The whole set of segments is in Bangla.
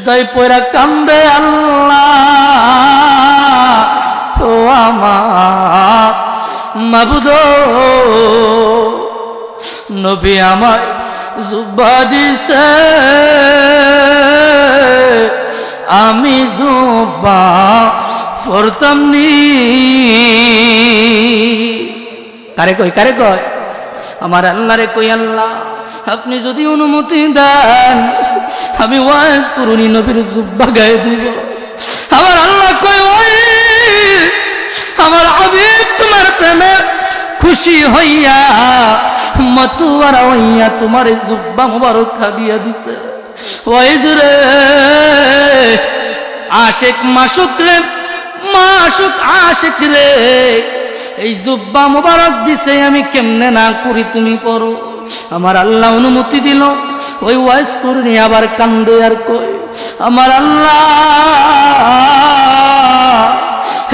সেজদায় পড়া কান্দে আল্লাহ ও আমার মাবুদ নবী আমায় জুব্বা দিছে আমি জুব্বা পড়তাম নি কারে কয় আমার আল্লাহ রে কই আল্লাহ আপনি যদি অনুমতি দেন আমি ওয়াজ করুনি নবীর জুব্বা গায়ে দিব আমার আল্লাহ কই ওই আমার হাবিব তোমার প্রেমে খুশি হইয়া মতুয়ারা হইয়া তোমার জুব্বা মুবারক খাদিয়া দিছে ওয়াইজ রে আশিক মাসুক রে মাসুক আশিক রে এই জুব্বা মুবারক দিছে আমি কেমনে না করি তুমি পড়ো আমার আল্লাহ অনুমতি দিল ওই ওয়াজ করনি আবার কান্দে আর কই আমার আল্লাহ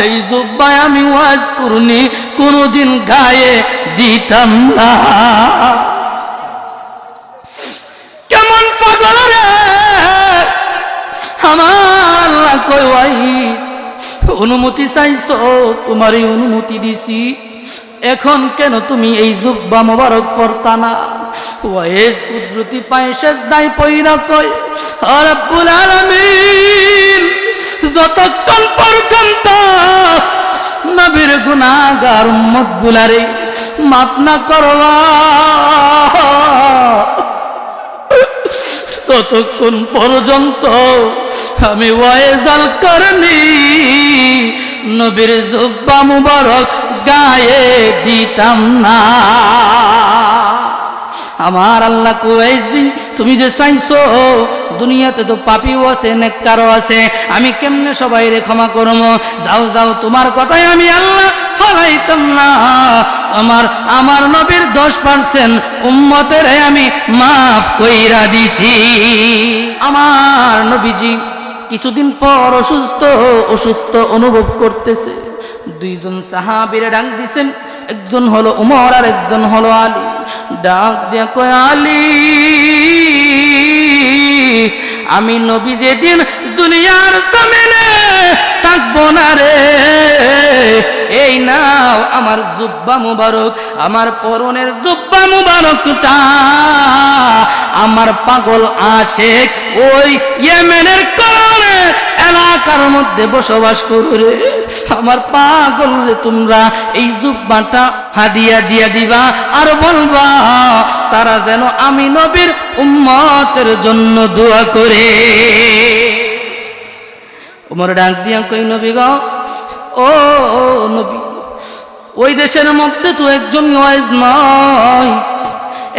এই জুব্বায় আমি ওয়াজ করনি কোনদিন গায়ে দিতাম না কেমন পাগল রে আমার আল্লাহ কই ওই অনুমতি চাইছো তোমারই অনুমতি দিছি এখন কেন তুমি এই জুব্বা মোবারক পরতা না ওয়াইজ কুদরতি পায়ে সেজদায় পইরা কই রব্বুল আলামিন যতক্ষণ পর্যন্ত নবীর গুনাহগার উম্মত গুলারে মাফ না করবা ততক্ষণ পর্যন্ত আমি ওয়াইজ আল করনি নবীর জুব্বা মুবারক গায়ে দিতাম না আমার আল্লাহ কইছি তুমি যে চাইছো দুনিয়াতে তো পাপীও আছে নেককারও আছে আমি কেমনে সবাইরে ক্ষমা করব যাও যাও তোমার কথাই আমি আল্লাহ ফলাইতাম না আমার নবীর 10% উম্মতের আমি মাফ কইরা দিছি আমার নবীজি কিছুদিন পর অসুস্থ অনুভব করতেছে দুইজন সাহাবীর ডাক দিছেন একজন হলো উমর আর একজন হলো আলী ডাক দিয়া কয় আলী আমি নবী যেদিন দুনিয়ার জমিনে থাকবো না রে এই নাও আমার জুব্বা মুবারক আমার পরনের জুব্বা মুবারকটা আমার পাগল আশেক ওই ইয়েমেনের কোনে এলাকার মধ্যে বসবাস করে আমার পাগল রে তোমরা এই জুব্বাটা হাদিয়া দিয়া দিবা আর বলবা তারা যেন আমি নবীর উম্মতের জন্য দোয়া করে ওমর ডাক দিয়া কই নবী গো ও নবী ওই দেশের মধ্যে তো একজন ওয়াইজ নয়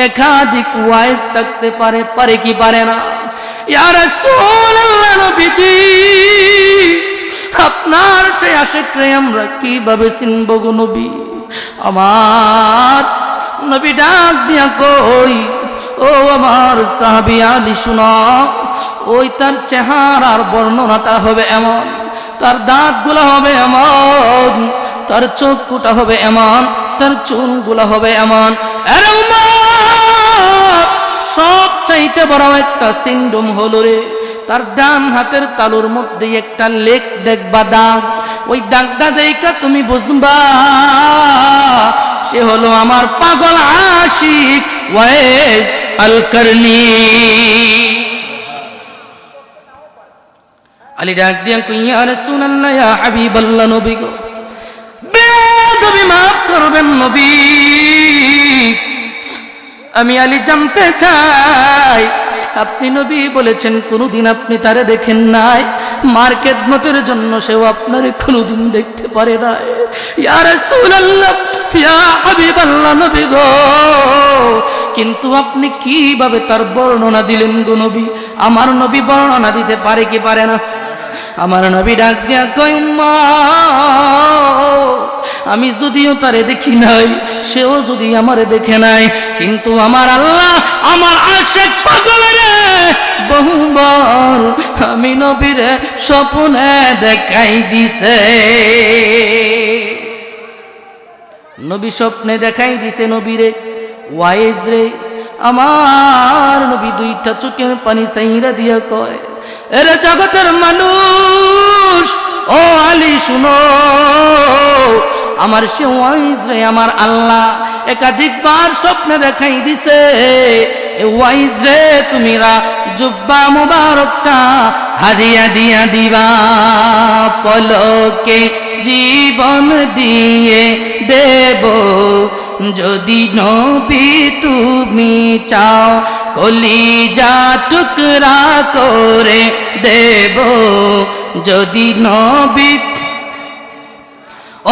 একাধিক ওয়াইজ থাকতে পারে কি পারে না ইয়া রাসূলুল্লাহ নবীজি আপনার সেই আশিকরে আমরা কিভাবে চিনব গো নবী আমার নবী ডাক দিয়া কই ও আমার সাহাবী আলী শুনো ওই তার চেহারার বর্ণনাটা হবে এমন তার দাঁতগুলো হবে এমন তার চোখগুলো হবে এমন তার চুলগুলো হবে এমন আরে উমর সব চাইতে বড় একটা সিন্ড্রোম হলো রে তার ডান হাতের তালুর মধ্যে একটা লেখ দেখবা দাগ ওই দাগটা দেখা তুমি বুঝবা সে হলো আমার পাগল আশিক ওয়াইজ আল করনি আলী ডাক দিয়া কই ইয়া রাসূলুল্লাহ ইয়া হাবিবাল্লাহ নবী গো বেয়াদবি মাফ করবেন নবী আমি আলী জানতে চাই আপনি নবী বলেছেন কোনদিন আপনি তারে দেখেন নাই মার্কেট মতের জন্য সেও আপনারে কোনদিন দেখতে পারে না ইয়া রাসূলুল্লাহ ইয়া হাবিবাল্লাহ নবী গো কিন্তু আপনি কিভাবে তার বর্ণনা দিলেন গো নবী আমার নবী বর্ণনা দিতে পারে কি পারে না আমার নবী ডাক দিয়া কই আমি যদিও তারে দেখি নাই সেও যদি আমারে দেখে নাই কিন্তু আমার আল্লাহ আমার আশিক পাগল রে বহুবার আমি নবীরে স্বপ্নে দেখাই দিছে নবী স্বপ্নে দেখাই দিছে নবীরে ওয়াইজ রে আমার নবী দুইটা চোখের পানি চাইরা দিয়া কয় এরে জগতের মানুষ, ও আলী শুনো, আমার সে ওয়াইজ রে আমার আল্লাহ একাধিকবার স্বপ্নে দেখাই দিছে, এ ওয়াইজ রে তুমিরা জুব্বা মুবারকটা হাদিয়া দিয়া দিবা, পলকে জীবন দিয়ে দেব যদি নবী তুমি চাও, কলিজা টুকরা করে দেব যদি নবী।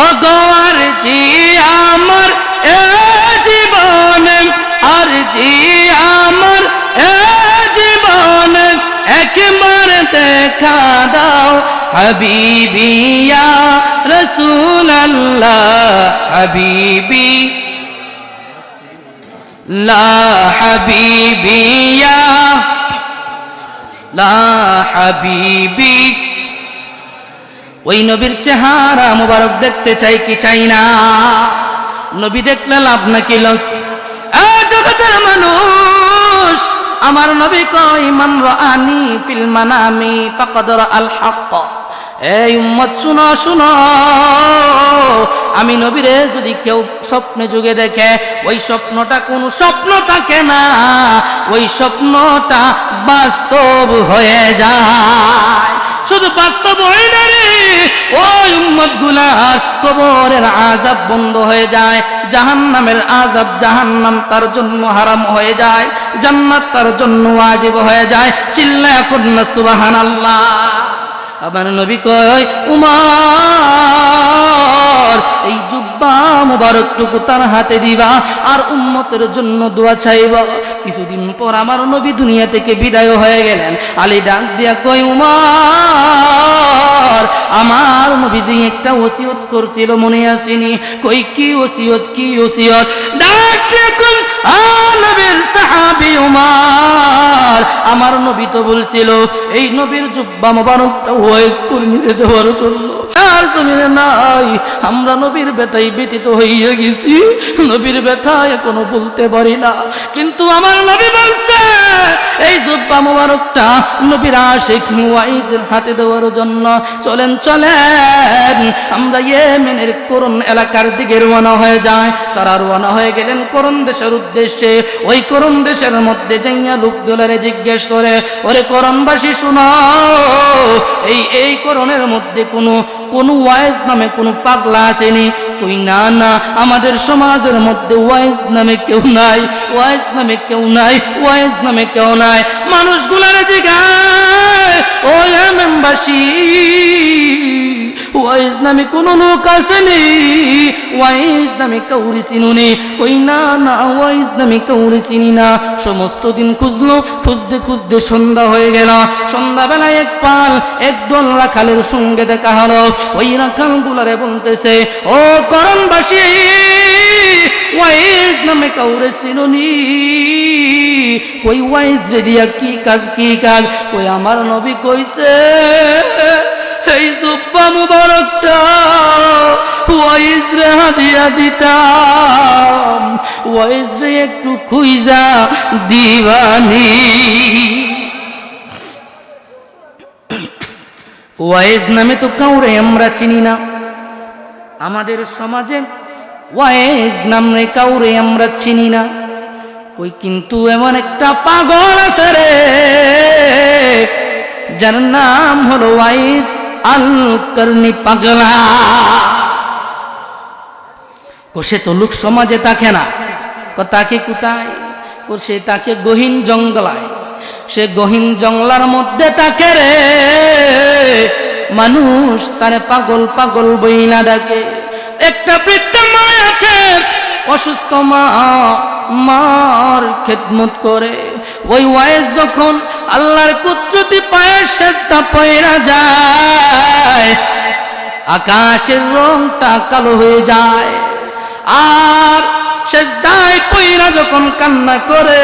ও গোয়ার জি আমার এ জীবন, আর জি আমার এ জীবন, একবার দেখা দাও হাবিবি ইয়া রাসূলুল্লাহ, হাবিবি লা হাবিবি ইয়া লা হাবিবি। ওই নবীর চেহারা মুবারক দেখতে চাই কি চাই না? নবী দেখলে লাভ নাকি লস? জগতের মানুষ, আমার নবী কয় মান রাআনি ফিল মানামি ফাকাদ রাআল হক। এই উম্মত শুনো শুনো, আমি নবীরে যদি কেউ স্বপ্নে যুগে দেখে, ওই স্বপ্নটা কোন স্বপ্ন থাকে না, ওই স্বপ্নটা বাস্তব হয়ে যায়। শুধু বাস্তব হয় না রে, ওই উম্মত গুলার কবরের আযাব বন্ধ হয়ে যায়, জাহান্নামের আযাব জাহান্নাম তার জন্য হারাম হয়ে যায়, জান্নাত তার জন্য ওয়াজিব হয়ে যায়। চিল্লায়া কুল্লা সুবহানাল্লাহ। আমার নবী কয় উমর এই জুব্বা মুবারকটুকু তার হাতে দিবা আর উম্মতের জন্য দোয়া চাইবা। কিছুদিন পর আমার নবী দুনিয়া থেকে বিদায় হয়ে গেলেন। আলী ডাক দিয়া কয় উমর, আমার নবীজি একটা ওসিয়ত করছিল মনে আসেনি? কই কি ওসিয়ত? কি ওসিয়ত? ডাক দিয়া কয় নবীর সাহাবী উমর, আমার নবী তো বলছিল এই নবীর জুব্বা মুবারকটা ওয়াইজ কর্মীরে দেওয়ার জন্য। আর জমিনে নাই, আমরা নবীর ব্যথায় ব্যতীত হইয়া গেছি, নবীর ব্যথা এখনো বলতে পারি না, কিন্তু আমার নবী বলছে এই জুব্বা মুবারকটা নবীর আশিক ওয়াইজের হাতে দেওয়ার জন্য। চলেন চলেন আমরা ইয়েমেনের করন এলাকার দিকে রওনা হয়ে যায়। তারা রওনা হয়ে গেলেন করন দেশের উদ্দেশ্যে। ওই করন দেশের মধ্যে যাইয়া লোকগুলারে জিজ্ঞেস করে, ওরে করনবাসী শুনো, এই করনের মধ্যে কোন ওয়াইজ নামে কোন পাগলা আসেনি? কই না না, আমাদের সমাজের মধ্যে ওয়াইজ নামে কেউ নাই, ওয়াইজ নামে কেউ নাই, ওয়াইজ নামে কেউ নাই। মানুষগুলারে জিজ্ঞাসা, ও ইয়েমেনবাসী, ওয়াইজ নামে কোন লোক আসেনি? ওয়াইজ নামে কাউরি চিনুনি? কই না না, ওয়াইজ নামে কাউরি চিনি না। সমস্ত দিন খুঁজলো, খুঁজতে খুঁজতে সন্ধ্যা হয়ে গেল। সন্ধ্যাবেলায় একদল রাখালের সঙ্গে দেখা হলো। ওই রাখাল গুলারে বলতেছে, ও করনবাসী, ওয়াইজ নামে কাউরে চিনুনি? কই ওয়াইজ রে দিয়া কি কাজ? কি কাজ? কই আমার নবী কইছে এই জুব্বা মুবারকটা ওয়াইজ রে হাদিয়া দিতাম, ওয়াইজ রে একটু খুইজা দিবানি। ওয়াইজ নামে তো কাউরে আমরা চিনি না, আমাদের সমাজে ওয়াইজ নামে কাউরে আমরা চিনি না। ওই কিন্তু এমন একটা পাগল আছে রে, যার নাম হলো ওয়াইজ আল করনি পাগলা। সে তো লোক সমাজে থাকে না, তাকে কোথায়? সে তাকে গহীন জঙ্গলায়, সে গহীন জঙ্গলার মধ্যে থাকে রে। মানুষ তারে পাগল পাগল বইলা ডাকে। একটা বৃদ্ধ মা আছে, অসুস্থ মা, মার খেদমত করে। ওই ওয়াইজ যখন আল্লাহর কুদরতি পায়ের সেজদা পয়রা যায়, আকাশের রংটা কালো হয়ে যায়। আর সেজদায় পয়রা যখন কান্না করে,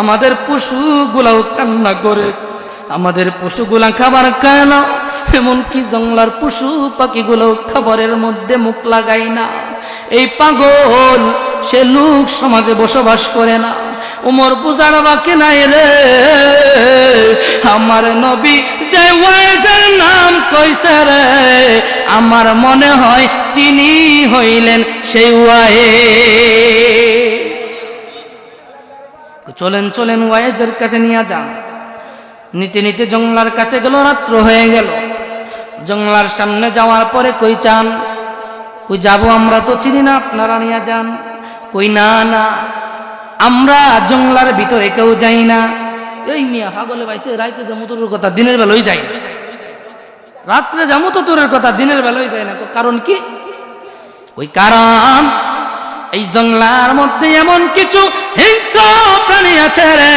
আমাদের পশুগুলাও কান্না করে। আমাদের পশুগুলা খাবার খায় না, এমনকি জঙ্গলার পশু পাখিগুলো খাবারের মধ্যে মুখ লাগায় না। এই পাগল সে লোক সমাজে বসবাস করে না, উমর বুঝার বাকি নাই রে, আমার নবী যে ওয়াইজের নাম কইছে রে, আমার মনে হয় তিনি হইলেন সেই ওয়াইজ। চলেন চলেন ওয়াইজের কাছে নিয়ে যান। নিতে নিতে জংলার কাছে গেল, রাত্র হয়ে গেল। জংলার সামনে যাওয়ার পরে কই চান, কই যাবো, আমরা তো চিনি না, আপনারা নিয়ে যান। কই না না, আমরা জংলার ভিতরে কেউ যাই না। এই মিয়া পাগলে পাইছে, রাইতে যাবো তোর কথা, দিনের বেলায় যাই, রাত্রে যাবো তো তোরের কথা, দিনের বেলায় যাই না। কারণ কি? ওই কারণ এই জংলার মধ্যে এমন কিছু হিংস্র প্রাণী আছে রে,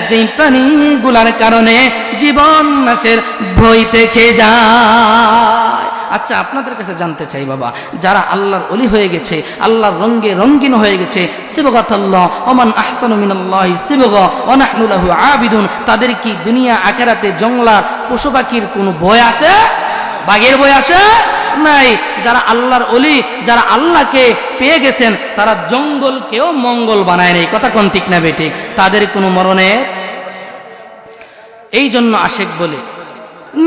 যে প্রাণীগুলার কারণে জীবন নাশের ভয় থেকে যায়। আচ্ছা, আপনাদের কাছে জানতে চাই বাবা, যারা আল্লাহর ওলি হয়ে গেছে, আল্লাহর রঙে রঙিন হয়ে গেছে, সিবগাতাল্লাহ ওমান আহসানু মিনাল্লাহি সিবগা ওয়া নাহনু লাহু আবিদুন, তাদের কি দুনিয়া আখিরাতে জংলার পশু পাখির কোনো ভয় আছে? বাঘের ভয় আছে? নাই। যারা আল্লাহর ওলি, যারা আল্লাহকে পেয়ে গেছেন, তারা জঙ্গলকেও মঙ্গল বানায় নেই। কথা কোন ঠিক না বেঠিক? তাদের কোনো মরণের। এই জন্য আশেক বলে,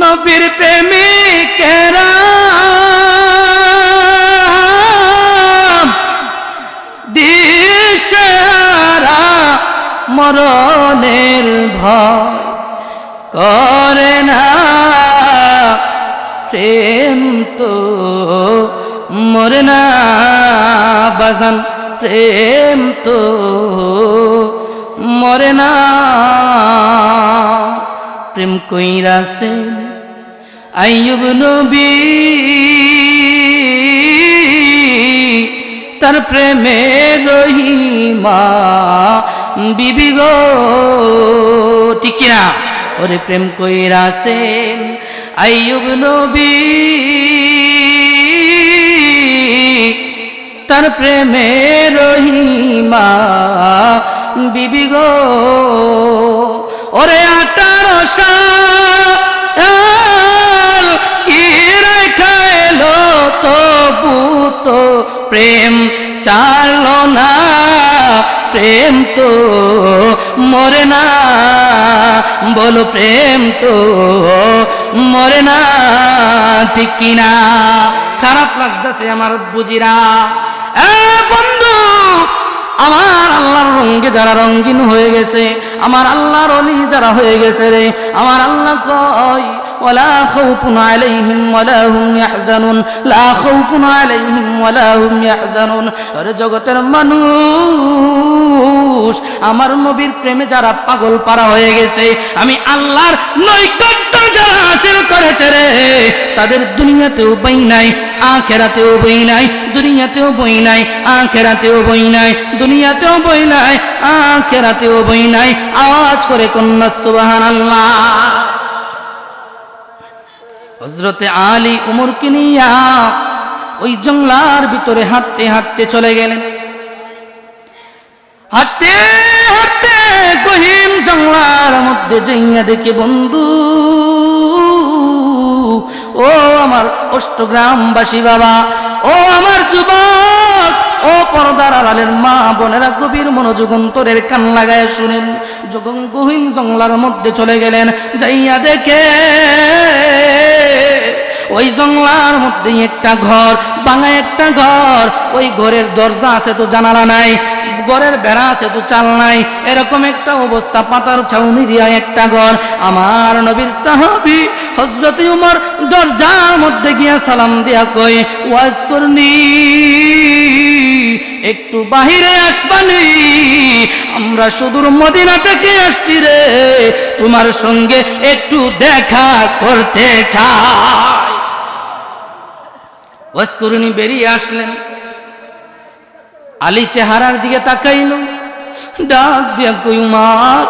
নবীর প্রেমিকেরা দিশেহারা মরণের ভয় করে না, প্রেম তো মরে না বাজান, প্রেম তো মরে না। প্রেম কইরাছেন আইয়ুব নবী, তার প্রেমে রহিমা বিবি গো, ঠিক কিনা? ওরে প্রেম কইরাছেন আইয়ুব নবী, তার প্রেমে রহিমা বিবি গো। ওরে 18 সাল কি রেখা এলো, তবু তো প্রেম চালো না, প্রেম তো মরে না, বলো প্রেম তো মরে না, ঠিক কিনা? খারাপ লাগতেছে আমার বুঝিরা। বন্ধু, আমার আল্লাহর রঙে যারা রঙিন হয়ে গেছে, আমার আল্লাহর ওলি যারা হয়ে গেছে রে, আমার আল্লাহ কয় ওয়ালা খাউফুন আলাইহিম ওয়ালা হুম ইয়াহজানুন, লা খাউফুন আলাইহিম ওয়ালা হুম ইয়াহজানুন। আরে জগতের মানুষ, আমার নবীর প্রেমে যারা পাগল পারা হয়ে গেছে, আমি আল্লাহর নৈকট্য যারা হাসিল করেছে রে, তাদের দুনিয়াতেও বই নাই, আখেরাতেও বই নাই, দুনিয়াতেও বই নাই, আখেরাতেও বই নাই, দুনিয়াতেও বই নাই, আখেরাতেও বই নাই। আওয়াজ করে কন্যা সুবহানাল্লাহ। হযরতে আলী উমরকে নিয়া ওই জঙ্গলার ভিতরে হাঁটতে হাঁটতে চলে গেলেন। হাঁটতে হাঁটতে গহীন জঙ্গলার মধ্যে যাইয়া দেখে বন্ধু, ও আমার অষ্টগ্রামবাসী বাবা, ও আমার যুবক, ও পর্দার আড়ালের মা বোনেরা, গভীর মনোযোগ অন্তরের কান লাগায় শুনেন। যখন গহীন জঙ্গলার মধ্যে চলে গেলেন, যাইয়া দেখে ওই জঙ্গলার মধ্যে একটা ঘর, ভাঙা একটা ঘর। ওই ঘরের দরজা আছে তো জানালা নাই, ঘরের বেড়া আছে তো চাল নাই, এরকম একটা অবস্থা, পাতার ছাউনি দিয়া একটা ঘর। আমার নবীর সাহাবী হযরতে উমর দরজার মধ্যে গিয়া সালাম দিয়া কই, ওয়াজ করনি, একটু বাহিরে আসবানি, আমরা সুদূর মদিনা থেকে আসছি রে, তোমার সঙ্গে একটু দেখা করতে চাই। ওয়াজ করনি বেরিয়ে আসলেন। আলী চেহারার দিকে তাকাইল, ডাক দিয়া কই, উমার,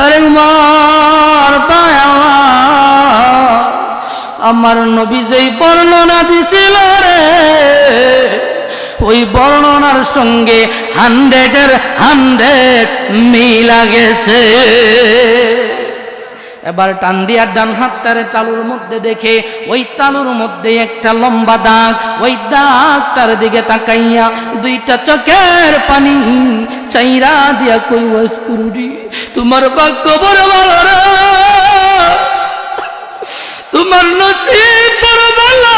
আরে উমার বায়া, আমার নবী যেই বর্ণনা দিছিল রে, ওই বর্ণনার সঙ্গে 100-এর 100 মিলা গেছে। এবার টান দিয়া ডান হাতটারে তালুর মধ্যে দেখে ওই তালুর মধ্যে একটা লম্বা দাগ, ওই দাগটার দিকে তাকাইয়া দুইটা চোখের পানি চাইরা দিয়া কই ওয়াজ করুরি, তোমার ভাগ্য বড় ভালো রে, তোমার নসিব বড় ভালো,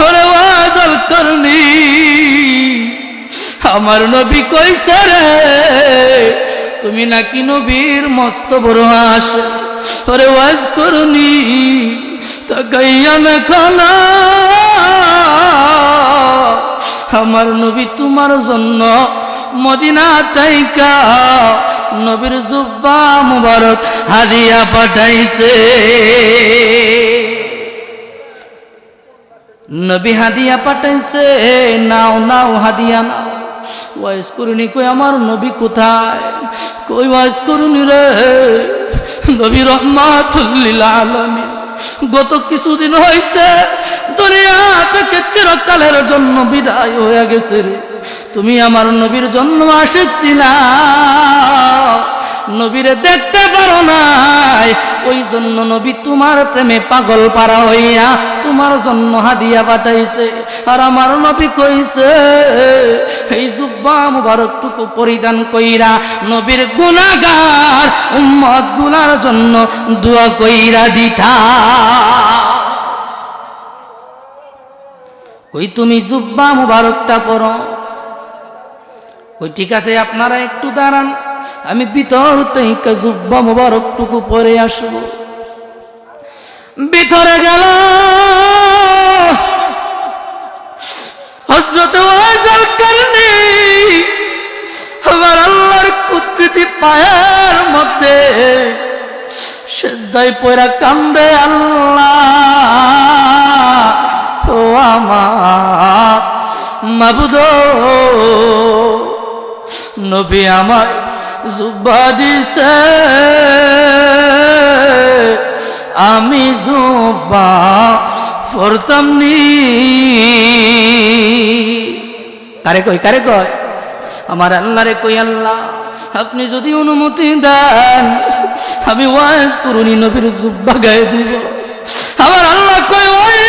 ওরে ওয়াজ করনি আমার নবী কইছে রে তুমি নাকি নবীর মস্ত বড় আশ, ওরে ওয়াজ করনি তাকাইয়া মেখানা আমার নবী তোমার জন্য মদিনা তাইকা নবীর জুব্বা মুবারক হাদিয়া পাঠাইছে। নবী হাদিয়া পাঠাইছে, নাও নাও হাদিয়া নাও। ওয়াজ করুনি কই আমার নবী কোথায়, কই ওয়াজ করুনি রে নবী রহমাতুল লিল আলামিন গত কিছুদিন হইছে দুনিয়া থেকে চিরকালের জন্য বিদায় হয়ে গেছে রে, তুমি আমার নবীর জন্য আশিক ছিলা, নবীরে দেখতে পারো নাই, ওই জন্য নবী তোমার প্রেমে পাগল পারা হইয়া তোমার জন্য হাদিয়া পাঠাইছে। আর আমার নবী কইছে এই জুব্বা মুবারকটুকু পরিধান কইরা নবীর গুনাহগার উম্মত গুলার জন্য দোয়া কইরা দিতা। কই তুমি জুব্বা মুবারকটা পরো, কই ঠিক আছে আপনারা একটু দাঁড়ান, আমি ভিতর থেকে জুব্বা মুবারকটুকু পরে আসবো। ভিতরে গেল হযরত ওয়াজল করনি, আমার আল্লাহর কুদরতি পায়ের মধ্যে সিজদায় পড়া কান্দে, আল্লাহ ও আমার মাবুদ, নবী আমার জুব্বা দিছে, আমি জুব্বা পরতাম নি। কারে কই কারে কয় আমার আল্লাহ রে কই, আল্লাহ আপনি যদি অনুমতি দেন আমি ওয়াজ করুনি নবীর জুব্বা গায়ে দিব। আমার আল্লাহ কই ওই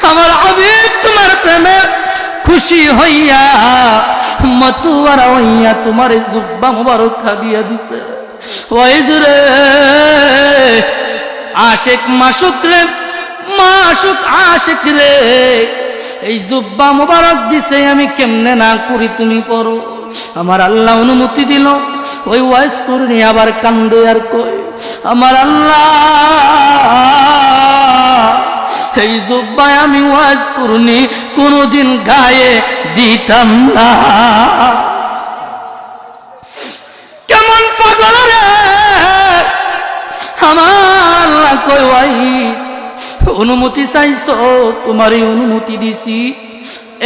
আমার হাবিব তোমার প্রেমে খুশি হইয়া মতুয়ারা হইয়া তোমার জুব্বা মুবারক খাদিয়া দিছে। ওয়াইজ রে আশিক মাসুক রে, মাসুক আশিক রে, এই জুব্বা মুবারক দিছে আমি কেমনে না করি, তুমি পড়ো। আমার আল্লাহ অনুমতি দিল, ওই ওয়াইজ করনি আবার কান্দে আর কই আমার আল্লাহ এই জুব্বায় আমি ওয়াজ করনি কোনদিন গায়ে দিতাম না। কেমন পাগল রে আমার আল্লাহ কই ওই অনুমতি চাইছো, তোমারই অনুমতি দিছি,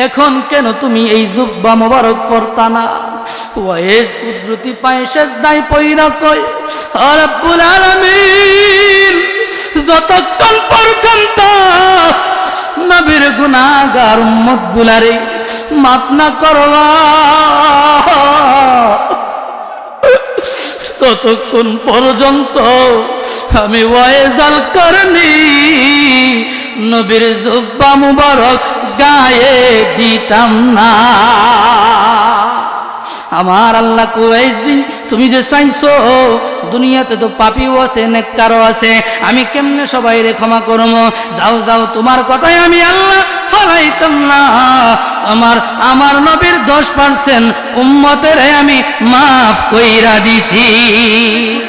এখন কেন তুমি এই জুব্বা মোবারক পরতা না? ওয়াইজ কুদরতি পায়ে সেজদায় পইরা কই রব্বুল আলামিন যতক্ষণ পর্যন্ত নবীর গুনাহগার উম্মত গুলারে মাফ না করবা ততক্ষণ পর্যন্ত আমি ওয়াইজাল করনি নবীর জুব্বা মুবারক গায়ে দিতাম না। আমার আল্লাহ কইছি তুমি যে চাইছো, দুনিয়াতে তো পাপীও আছে নেককারও আছে, আমি কেমনে সবাই রে ক্ষমা করবো? যাও যাও, তোমার কথাই আমি আল্লাহ ফলাইতাম না। আমার নবীর 10% উম্মতের আমি মাফ কইরা দিছি।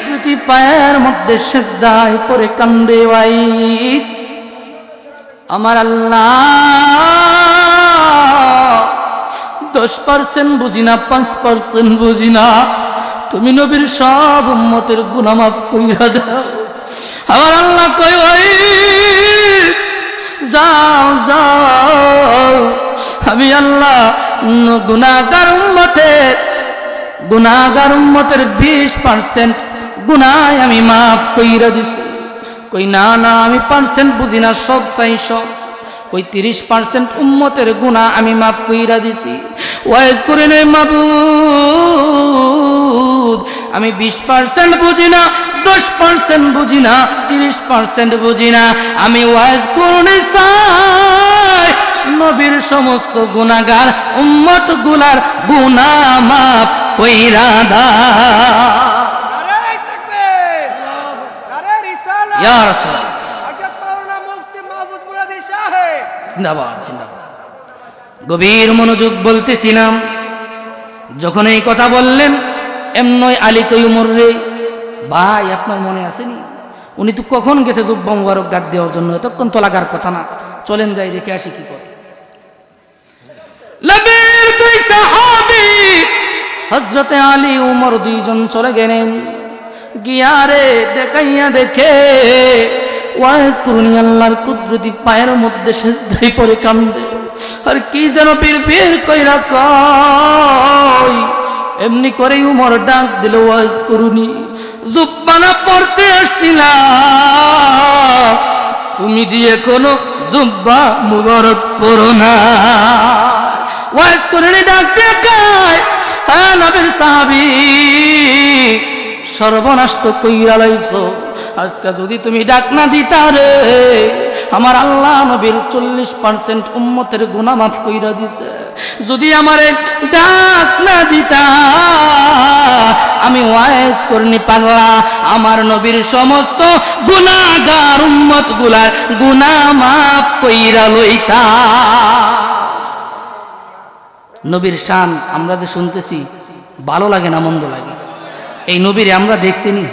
প্রতি পায়ের মধ্যে সেজদায় পড়ে কান্দে ওয়াইজ আমার আল্লাহ 10% বুঝি না, 5% বুঝি না, তুমি নবীর সব উম্মতের গুনাহ মাফ কইরা দাও। আমার আল্লাহ কই ওই যাও যাও, আমি আল্লাহ গুনাহগার উম্মতের 20% গুনাহ আমি মাফ কইরা দিছি। কই না না, আমি পার্সেন্ট বুঝি না, সব চাই সব। কই 30% উম্মতের গুনাহ আমি মাফ কইরা দিছি। ওয়াইজ করে নে মাবুদ, আমি 20% বুঝি না, 10% বুঝি না, 30% বুঝি না, আমি ওয়াজ করতে চাই নবীর সমস্ত গুনাহগার উম্মত গুলার গুনাহ মাফ কইরা দাও। নারে তাকবীর, নারে রিসালাত, ইয়া রাসূলুল্লাহ, হযরত মাওলানা মুফতি মাহমুদ মুরাদি সাহেব জিন্দাবাদ জিন্দাবাদ। গভীর মনোযোগ বলতেছিলাম, যখন এই কথা বললেন এমনই আলী কই উমর রে ভাই, আপনার মনে আসেনি উনি তো কখন গেছে জুব্বা মুবারক গাদ দেওয়ার জন্য, এতক্ষণ তো লাগার কথা না, চলেন যাই দেখে আসি কি করে। নবীর দুই সাহাবী হযরতে আলী উমর দুইজন চলে গেলেন, গিয়ারে দেখাইয়া দেখে ওয়াজ করুনি আল্লাহর কুদরতি পায়ের মধ্যে সেজদায় পড়ে কান্দে, আর কি যেন পীর পীর কইরা কয়। এমনি করেই উমর ডাক দিল, ওয়াজ করুনি জুব্বানা পড়তে আসছিলাম, তুমি দিয়ে কোনো জুব্বা মুবারক পড়ো না। ওয়াজ করুনি ডাক দিয়ে কয়, হ্যাঁ নবীর সাহাবী, সর্বনাশ তো কইরা লাইছো, আজকে যদি তুমি ডাক না দিতা রে, আমার আল্লাহ নবীর 40% উম্মতের গুনাহ মাফ কইরা দিছে। যদি আমারে ডাক না দিতা, আমি ওয়াজ করনি পারলা আমার নবীর সমস্ত গুনাহগার উম্মত গুলার গুনাহ মাফ কইরা লইতা। নবীর শান আমরা যে শুনতেছি, ভালো লাগে না মন্দ লাগে? এই নবীরে আমরা দেখছি নি,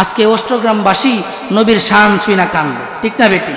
আজকে অষ্টগ্রামবাসী নবীর শান শুই না কান্দে, ঠিক না বেটি?